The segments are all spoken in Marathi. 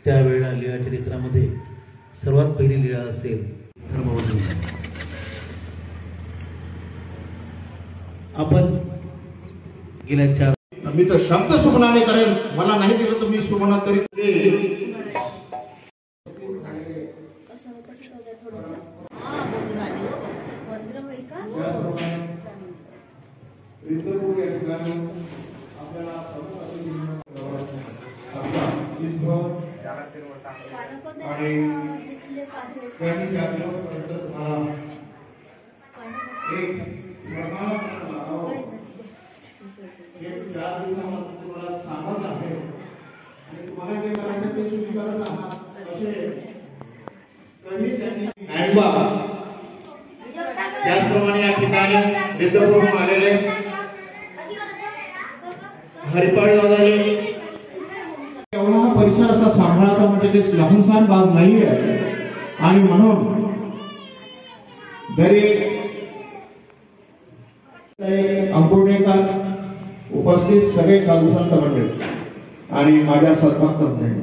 त्यावेळेला लीळा चरित्रामध्ये सर्वात पहिली लीळा असेल धर्मवर्धन। आपण गेल्या 4 मी तर शब्द सुमनाने करेन, मला नाही दिलं तर मी सुमना तरी त्याचप्रमाणे या ठिकाणी विद्यापीठातून आलेले हरिपाळ दादा एवढा परिसर असा सांभाळायचा म्हणजे ते लहानसहान बाब नाहीये। आणि म्हणून जरी अंकुर्णेकर उपस्थित सगळे साधू संत मंडळी आणि माझ्या सद्भक्त मंडळी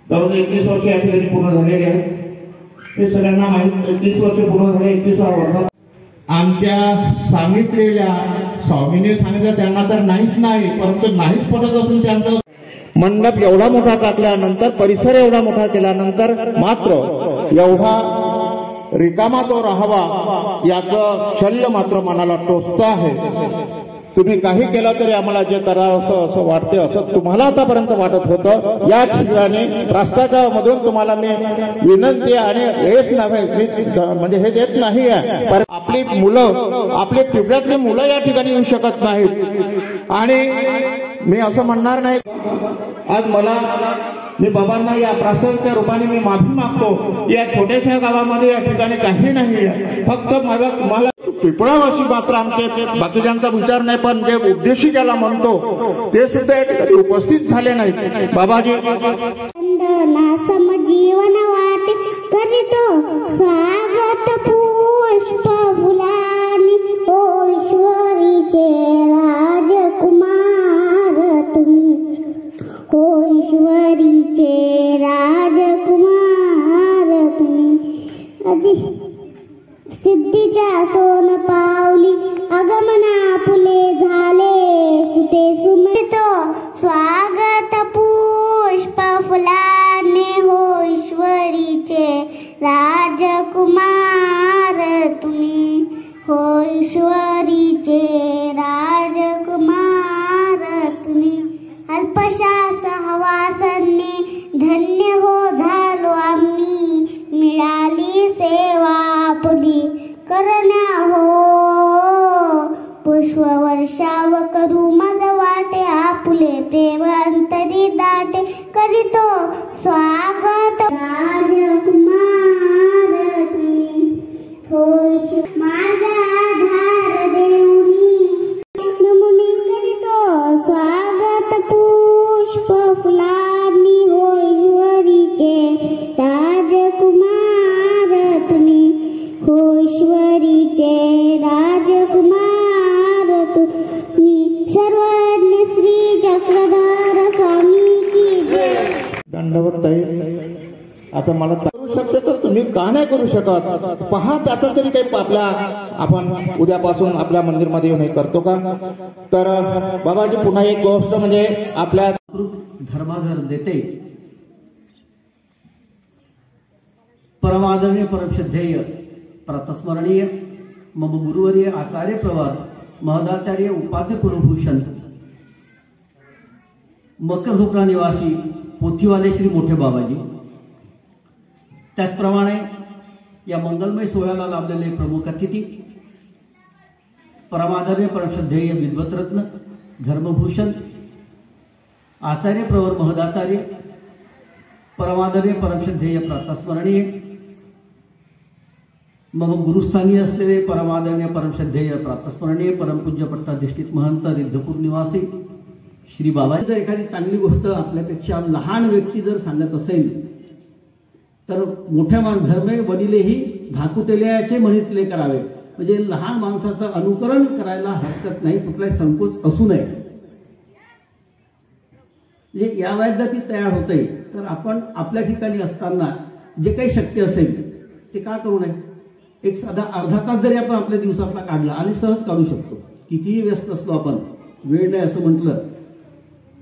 जवळ 21 वर्ष या ठिकाणी पूर्ण झालेले आहेत। हे सगळ्यांना माहिती 21 वर्ष पूर्ण झाले। 21वा वर्ष आमच्या सांगितलेल्या स्वामीने सांगितलं त्यांना तर नाहीच नाही, परंतु नाहीच पडत असून त्यांचं मंडप एवढा मोठा टाकल्यानंतर परिसर एवढा मोठा केल्यानंतर मात्र एवढा रिकामा तो राहावा याचं शल्य मात्र मनाला टोचतं आहे। तुम्ही काही केलं तरी आम्हाला जे करावं असं वाटते, असं तुम्हाला आतापर्यंत वाटत होतं। या ठिकाणी प्रास्ताविकामधून तुम्हाला मी विनंती आणि हेच नव्हे म्हणजे हे देत नाही आहे, पण आपली मुलं आपली पिढ्यातली मुलं या ठिकाणी येऊ शकत नाहीत। आणि मी असं म्हणणार नाही, आज मी बाबांना या प्रास्ताविकच्या रूपाने मी माफी मागतो। या छोट्याशा गावामध्ये या ठिकाणी काही नाही आहे, फक्त मला पिपळावासी मात्र आमचे बाकीच्यांचा विचार नाही, पण जे उद्देशिकेला म्हणतो ते सुद्धा या ठिकाणी उपस्थित झाले नाहीत। बाबाजी जीवन वाटे करीतो स्वागत पुष्प फुलानी, ओ ईश्वरीचे राजकुमार तुम्ही, ओ ईश्वरीचे राजकुमार तुम्ही। सिद्धीच्या सोन पावली आगमना फुले झाले सुते सुमितो, स्वागत पुष्प फुलाने हो ईश्वरीचे राजकुमार तुम्ही, हो ईश्वरीचे राजकुमार तुम्ही। अल्पशा सहवासाने धन्य हो झालो आम्ही, मिळाली सेवा आपली करण्या हो। पुष्प वर्षाव करू माझ वाटे, आपुले प्रेम अंतरी दाटे करीतो स्वागत राजकुमार तुम्ही, हो माझा आधार देऊनी नमुने करीतो स्वागत पुष्प फुलांनी, हो ईश्वरीचे राजकुमार तुम्ही, हो ईश्वरीचे राजकुमार तुम्ही। सर्वज्ञ श्री चक्रधर स्वामी की जय। दंडवत ताई आता मला करू शकते तर तुम्ही का नाही करू शकत? पहा आता तरी काही आपण उद्यापासून आपल्या मंदिरमध्ये येऊन हे करतो का? तर बाबाजी पुन्हा एक गोष्ट म्हणजे आपल्या धर्माधर देते परमादरणीय परमश्रद्धेय प्रातस्मरणीय मम गुरुवर्य आचार्य प्रवर महदाचार्य उपाध्य कुलभूषण मकरधोकरा निवासी पोथीवाले श्री मोठे बाबाजी, त्याचप्रमाणे या मंगलमय सोहळ्याला लाभलेले प्रमुख अतिथी परमादरणीय परमश्रद्धेय विद्वतरत्न धर्मभूषण आचार्य प्रवर महदाचार्य परमादरणीय परमश्रद्धेय प्रातस्मरणीय मम गुरुस्थानी असलेले परमादरणीय परमश्रद्धेय प्रातस्मरणीय परमपूज्य पट्टाधिष्ठित महंत रिद्धपूर निवासी श्री बाबाजी। जर एखादी चांगली गोष्ट आपल्यापेक्षा लहान व्यक्ती जर सांगत असेल तर मोठ्या धर्मे वडिलेही धाकुतेल्याचे म्हणितले करावे, म्हणजे लहान माणसाचं अनुकरण करायला हरकत नाही, कुठलाही संकोच असू नये। म्हणजे या वयात जर ती तयार होते तर आपण आपल्या ठिकाणी असताना जे काही शक्य असेल ते का करू नये. एक साधा अर्धा तास जरी आपण आपल्या दिवसातला काढला, आणि सहज काढू शकतो, कितीही व्यस्त असलो आपण, वेळ नाही असं म्हटलं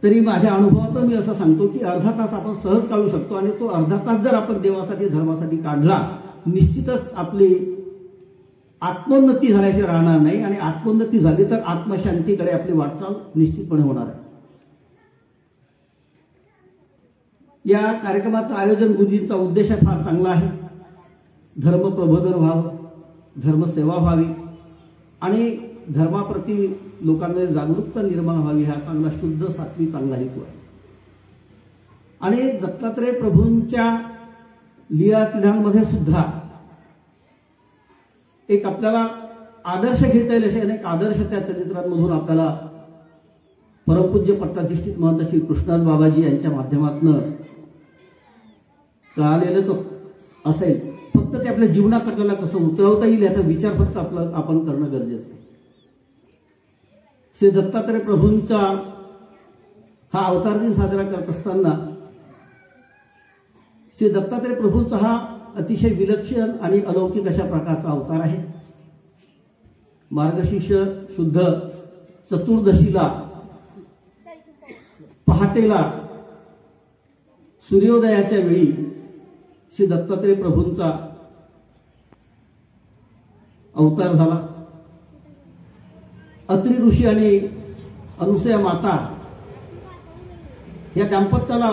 तरी माझ्या अनुभवातून मी असं सांगतो की अर्धा तास आपण सहज काढू शकतो. आणि तो अर्धा तास जर आपण देवासाठी धर्मासाठी काढला, निश्चितच आपली आत्मोन्नती झाल्याशिवाय राहणार नाही. आणि आत्मोन्नती झाली तर आत्मशांतीकडे आपली वाटचाल निश्चितपणे होणार आहे. या कार्यक्रमाचं आयोजन गुरुजींचा उद्देश फार चांगला आहे. धर्म प्रबोधन व्हावं, धर्मसेवा व्हावी आणि धर्माप्रती लोकांमध्ये जागरूकता निर्माण व्हावी, हा चांगला शुद्ध सात्विक चांगला हेतू आहे. आणि दत्तात्रय प्रभूंच्या लीलाक्रीडांमध्ये सुद्धा एक आपल्याला आदर्श घेता येईल असे अनेक आदर्श त्या चरित्रांमधून आपल्याला परमपूज्य पट्टाधिष्ठित महंत श्री कृष्णदास बाबाजी यांच्या माध्यमातून कळालेलंच असेल. फक्त ते आपल्या जीवनात आपल्याला कसं उतरवता येईल याचा विचार फक्त आपण करणं गरजेचं आहे. श्री दत्तात्रय प्रभूंचा हा अवतार दिन साजरा करत असताना श्री दत्तात्रय प्रभूंचा हा अतिशय विलक्षण आणि अलौकिक अशा प्रकारचा अवतार आहे. मार्गशीर्ष शुद्ध चतुर्दशीला पहाटेला सूर्योदयाच्या वेळी श्री दत्तात्रय प्रभूंचा अवतार झाला. अत्रि ऋषी आणि अनुसूया माता या दाम्पत्याला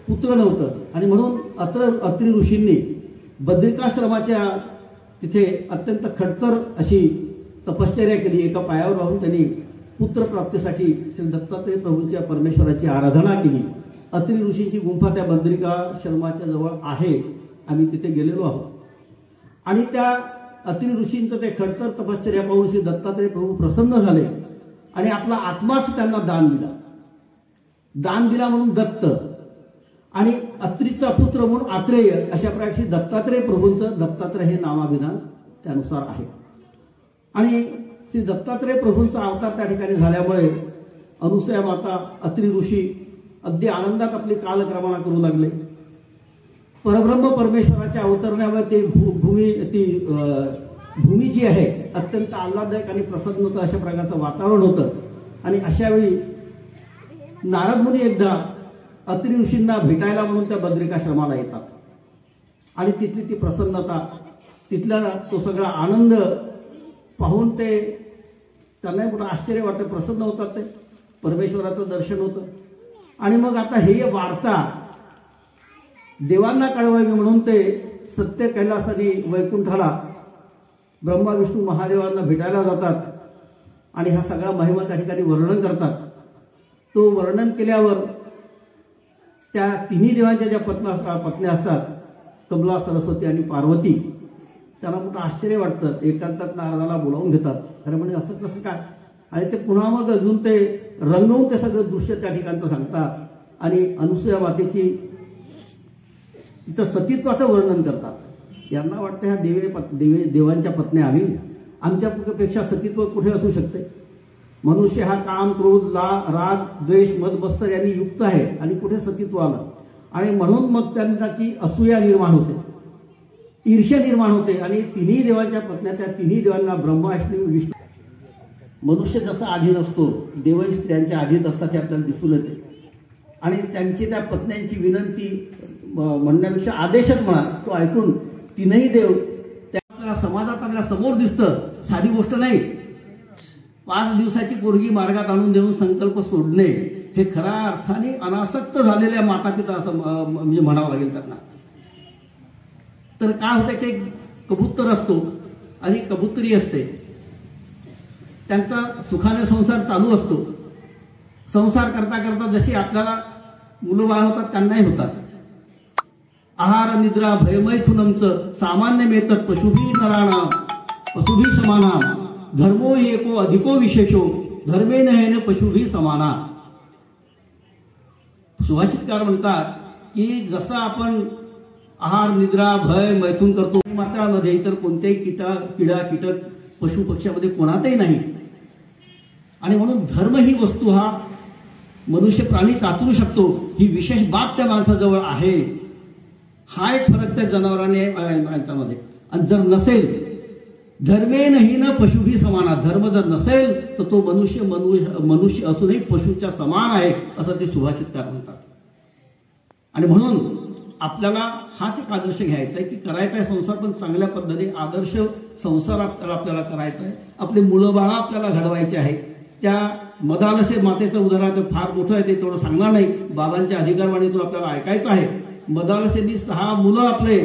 पुत्र नव्हतं आणि म्हणून अत्रि ऋषींनी बद्रिकाश्रमाच्या तिथे अत्यंत खडतर अशी तपश्चर्या केली. एका पायावर राहून त्यांनी पुत्रप्राप्तीसाठी श्री दत्तात्रय प्रभूंच्या परमेश्वराची आराधना केली. अत्रि ऋषींची गुंफा त्या बद्रिकाश्रमाच्या जवळ आहे, आम्ही तिथे गेलेलो आहोत. आणि त्या अत्रि ऋषींचं ते खडतर तपश्चर्या पाहून श्री दत्तात्रय प्रभू प्रसन्न झाले आणि आपला आत्माच त्यांना दान दिला. दान दिला म्हणून दत्त आणि अत्रीचा पुत्र म्हणून आत्रेय, अशा प्रकारची दत्तात्रय प्रभूंचं दत्तात्रय हे नामाभिधान त्यानुसार आहे. आणि श्री दत्तात्रय प्रभूंचा अवतार त्या ठिकाणी झाल्यामुळे अनुसूया माता, अत्रि ऋषी अगदी आनंदात आपली कालक्रमणा करू लागले. परब्रह्म परमेश्वराच्या अवतरण्यावर ते भूमी जी आहे अत्यंत आल्हाददायक आणि प्रसन्नता अशा प्रकारचं वातावरण होतं. आणि अशा वेळी नारद मुनी एकदा अत्रि ऋषींना भेटायला म्हणून त्या बद्रिकाश्रमाला येतात आणि तिथली ती प्रसन्नता, तिथला तो सगळा आनंद पाहून ते त्यांनाही मोठं आश्चर्य वाटतं, प्रसन्न होतात. ते परमेश्वराचं दर्शन होतं. आणि मग आता हे वार्ता देवांना कळवावी म्हणून ते सत्य कैलासाने वैकुंठाला ब्रह्मा विष्णू महादेवांना भेटायला जातात आणि हा सगळा महिमा त्या ठिकाणी वर्णन करतात. तो वर्णन केल्यावर त्या तिन्ही देवांच्या ज्या पत्न्या असतात, कमला, सरस्वती आणि पार्वती, त्यांना मोठं आश्चर्य वाटतं. एकांतात नारदाला बोलावून घेतात. अरे म्हणजे असं कसं काय? आणि ते पुन्हा मग अजून ते रंगवून ते सगळं दृश्य त्या ठिकाणचं सांगतात आणि अनुसूया मातेची तिचं सतीत्वाचं वर्णन करतात. यांना वाटतं ह्या देवांच्या पत्न्या आम्ही, आमच्यापेक्षा सतीत्व कुठे असू शकते? मनुष्य हा काम, क्रोध, राग, द्वेष, मद, मत्सर यांनी युक्त आहे आणि कुठे सतीत्व आलं? आणि म्हणून मग त्यांची असूया निर्माण होते, ईर्ष्या निर्माण होते. आणि तिन्ही देवांच्या पत्न्या, त्या तिन्ही देवांना ब्रह्मा, विष्णू, मनुष्य जसा अधीन असतो, देवही स्त्रियांच्या अधीन असतात हे आपल्याला दिसून येते. आणि त्यांची त्या पत्न्यांची विनंती म्हणण्यापेक्षा आदेशच म्हणा, तो ऐकून तीनही देव त्या समाजात आपल्या समोर दिसतं. साधी गोष्ट नाही. 5 दिवसाची पोरगी मार्गात आणून देऊन संकल्प सोडणे हे खऱ्या अर्थाने अनासक्त झालेल्या माता पिता असं म्हणजे म्हणावं लागेल त्यांना. तर काय होतं की कबूतर असतो आणि कबुतरी असते, त्यांचा सुखाने संसार चालू असतो. संसार करता करता जशी आपल्याला मुलं बाळ होतात त्यांनाही होतात. आहार निद्रा भयमैथुनमचं सामान्य मेतत पशुभी नराणाम पशुभी समानाम धर्मो एको अधिको विशेषो धर्मे नयन पशुभी समाना. सुभाषितकार म्हणतात की जसं आपण आहार निद्रा भय मैथून करतो, मात्रामध्ये इतर कोणत्याही किडा कीटक पशु पक्ष्यामध्ये कोणातही नाही. आणि म्हणून धर्म ही वस्तू हा मनुष्य प्राणी चातरू शकतो ही विशेष बाब त्या माणसाजवळ आहे. हा एक फरक त्या जनावराने माणसामध्ये. आणि जर नसेल, धर्मेनही न पशुभी समाना, धर्म जर नसेल तर तो मनुष्य असूनही पशुच्या समान आहे असं ते सुभाषितकार म्हणतात. आणि म्हणून आपल्याला हाच एक आदर्श घ्यायचा आहे की करायचा आहे संसार, पण चांगल्या पद्धतीने आदर्श संसार आपल्याला करायचा आहे. आपले मुलं बाळा आपल्याला घडवायचे आहे. त्या मदालसे मातेचं उदाहरण फार मोठं आहे, ते थोडं सांगणार नाही. बाबांच्या अधिकारवाणीतून आपल्याला ऐकायचं आहे. मदालसेंनी 6 मुलं आपले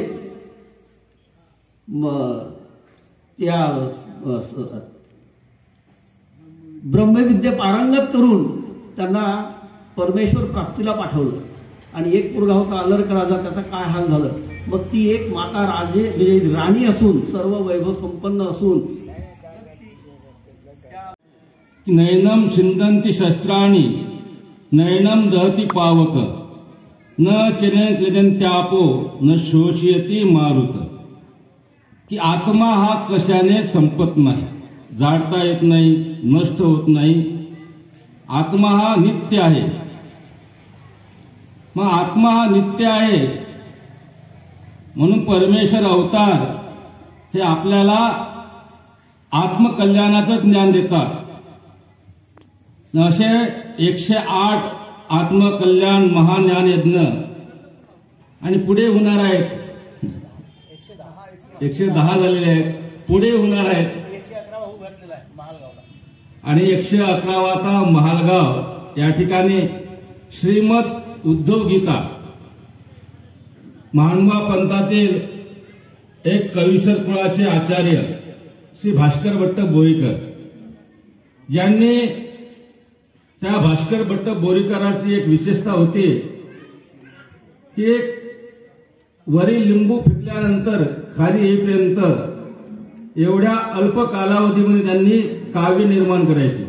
त्या ब्रह्मविद्या पारंगत करून त्यांना परमेश्वर प्राप्तीला पाठवलं. आणि एक पोरगा होता अलर्क राजा, त्याचा काय हाल झालं. मग ती एक माता म्हणजे राणी असून, सर्व वैभव संपन्न असून, नयनम छिंदन्ति शस्त्राणि नयनम दहती पावक न क्लेदन्त्यापो न शोषयती मारुत. की आत्मा हा कशाने संपत नाही, जाळता येत नाही, नष्ट होत नाही. आत्मा हा नित्य आहे. मग आत्मा हा नित्य आहे म्हणून परमेश्वर अवतार हे आपल्याला आत्मकल्याणाचं ज्ञान देतात. असे 108 आत्मकल्याण महाज्ञान यज्ञ आणि पुढे होणार आहेत. 110 झालेले आहेत, पुढे होणार आहेत. आणि 111वा महालगाव या ठिकाणी श्रीमद उद्धव गीता महानुभा पंथातील एक कवीश्वर कुळाचे आचार्य श्री भास्कर भट्ट बोरीकर, ज्यांनी त्या भास्कर भट्ट बोरीकरांची एक विशेषता होती की वरी लिंबू फेकल्यानंतर खाली येईपर्यंत एवढ्या अल्प कालावधीमध्ये त्यांनी काव्य निर्माण करायचे.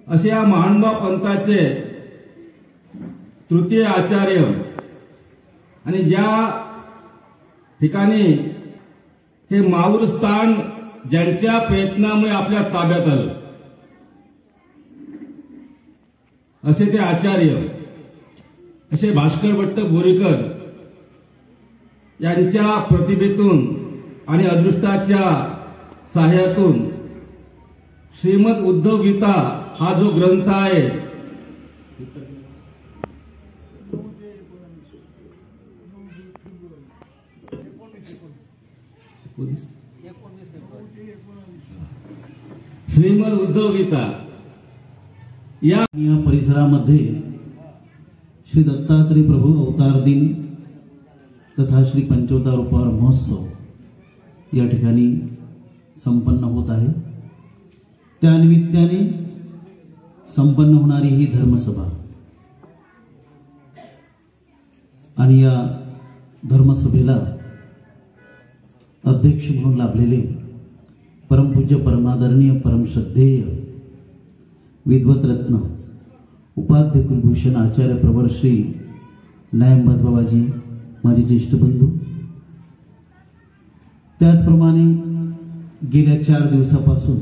असे या महानुभा पंथाचे तृतीय आचार्य आणि ज्या ठिकाणी हे माऊर स्थान ज्यांच्या प्रयत्नामुळे आपल्या ताब्यात आलं, असे ते आचार्य, असे भास्कर भट्ट बोरीकर यांच्या प्रतिभेतून आणि अदृष्टाच्या साह्यातून श्रीमद उद्धव गीता हा जो ग्रंथ आहे श्रीमद उद्धव गीता या परिसरामध्ये श्री दत्तात्रय प्रभू अवतार दिन तथा श्री पंचवतार उपहार महोत्सव या ठिकाणी संपन्न होत आहे. त्यानिमित्ताने संपन्न होणारी ही धर्मसभा आणि या धर्मसभेला अध्यक्ष म्हणून लाभलेले परमपूज्य परमादरणीय परमश्रद्धेय विद्वत रत्न उपाध्य कुलभूषण आचार्य प्रवर श्री न्यायंबाज बाबाजी, माझे ज्येष्ठ बंधू, त्याचप्रमाणे गेल्या 4 दिवसापासून